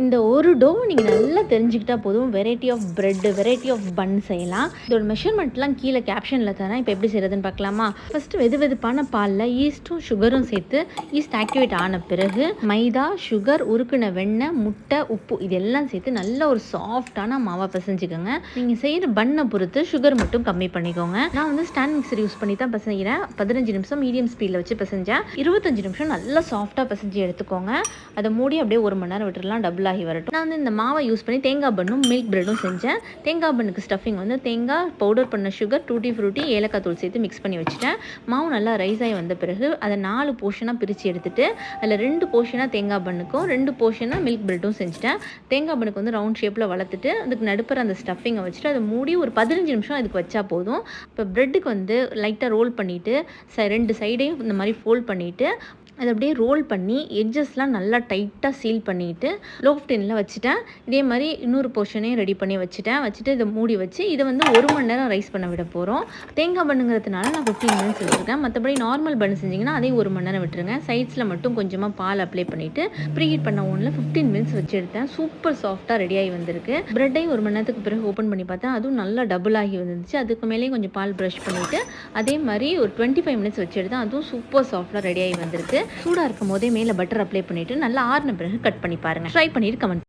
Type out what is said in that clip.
இந்த ஒரு டோ நீங்கள் நல்லா தெரிஞ்சுக்கிட்டா போதும். Variety of bread, variety of bun செய்யலாம். இதோட மெஷர்மெண்ட்லாம் கீழே கேப்ஷனில் தரேன். இப்போ எப்படி செய்கிறதுன்னு பார்க்கலாமா? ஃபஸ்ட்டு வெதுவெதுப்பான பாலில் ஈஸ்ட்டும் சுகரும் சேர்த்து ஈஸ்ட் ஆக்டிவேட் ஆன பிறகு மைதா, சுகர், உருக்குன வெண்ணெய், முட்டை, உப்பு இதெல்லாம் சேர்த்து நல்ல ஒரு சாஃப்டான மாவை பிசைஞ்சுக்கோங்க. நீங்கள் செய்கிற பண்ணை பொறுத்து சுகர் மட்டும் கம்மி பண்ணிக்கோங்க. நான் வந்து ஸ்டாண்ட் மிக்சர் யூஸ் பண்ணி தான் பிசைகிறேன். 15 நிமிஷம் மீடியம் ஸ்பீடில் வச்சு பிசைஞ்சேன். 25 நிமிஷம் நல்லா சாஃப்டாக பிசைஞ்சு எடுத்துக்கோங்க. அதை மூடி அப்படியே 1 மணி நேரம் விட்டுறலாம், டபுள் ஆகி வரட்டும். நான் வந்து இந்த மாவை யூஸ் பண்ணி தேங்காய் பண்ணும் மில்க் பிரெட்டும் செஞ்சேன். தேங்காய் பண்ணுக்கு ஸ்டஃபிங் வந்து தேங்காய் பவுடர் பண்ண சுகர், டூட்டி ஃப்ரூட்டி, ஏலக்காய் தூள் சேர்த்து மிக்ஸ் பண்ணி வச்சுட்டேன். மாவு நல்லா ரைஸ் ஆகி வந்த பிறகு அதை 4 போர்ஷனாக பிரித்து எடுத்துட்டு அதில் 2 போர்ஷனாக தேங்காய் பண்ணுக்கும் 2 போர்ஷனாக மில்க் பிரெட்டும் செஞ்சுட்டேன். தேங்காய் பண்ணுக்கு வந்து ரவுண்ட் ஷேப்பில் வளர்த்துட்டு அதுக்கு நடுப்புற அந்த ஸ்டஃபிங்கை வச்சுட்டு அதை மூடி ஒரு 15 நிமிஷம் இதுக்கு வச்சா போதும். இப்போ பிரெட்டுக்கு வந்து லைட்டாக ரோல் பண்ணிவிட்டு 2 சைடையும் இந்த மாதிரி ஃபோல்ட் பண்ணிவிட்டு அதை அப்படியே ரோல் பண்ணி எட்ஜஸ்லாம் நல்லா டைட்டாக சீல் பண்ணிவிட்டு லோ ஃப்ளேமில் வச்சுட்டேன். இதே மாதிரி இன்னொரு போர்ஷனையும் ரெடி பண்ணி வச்சுட்டு இதை மூடி வச்சு இதை வந்து 1 மணி நேரம் ரைஸ் பண்ண விட போகிறோம். தேங்காய் பண்ணுங்கிறதுனால நான் 15 மினிட்ஸ் வச்சுருக்கேன். மற்றபடி நார்மல் பண்ணு செஞ்சிங்கன்னா அதே 1 மணி நேரம் விட்டுருங்க. சைட்ஸில் மட்டும் கொஞ்சமாக பால் அப்ளை பண்ணிவிட்டு ப்ரீஹீட் பண்ண ஓவனில் 15 மினிட்ஸ் வச்சு எடுத்தேன். சூப்பர் சாஃப்டாக ரெடியாகி வந்திருக்கு. ப்ரெட்டையும் 1 மணி நேரத்துக்கு பிறகு ஓப்பன் பண்ணி பார்த்தேன். அதுவும் நல்லா டபுள் ஆகி வந்துருந்துச்சு. அதுக்கு மேலேயும் கொஞ்சம் பால் ப்ரஷ் பண்ணிவிட்டு அதே மாதிரி ஒரு 25 மினிட்ஸ் வச்சு எடுத்தேன். அதுவும் சூப்பர் சாஃப்டாக ரெடியாகி வந்திருக்கு. சூடாக இருக்கும் போதே மேலே பட்டர் அப்ளை பண்ணிவிட்டு நல்லா ஆறின பிறகு கட் பண்ணி பாருங்கள். ட்ரை பண்ணிட்டு கமெண்ட்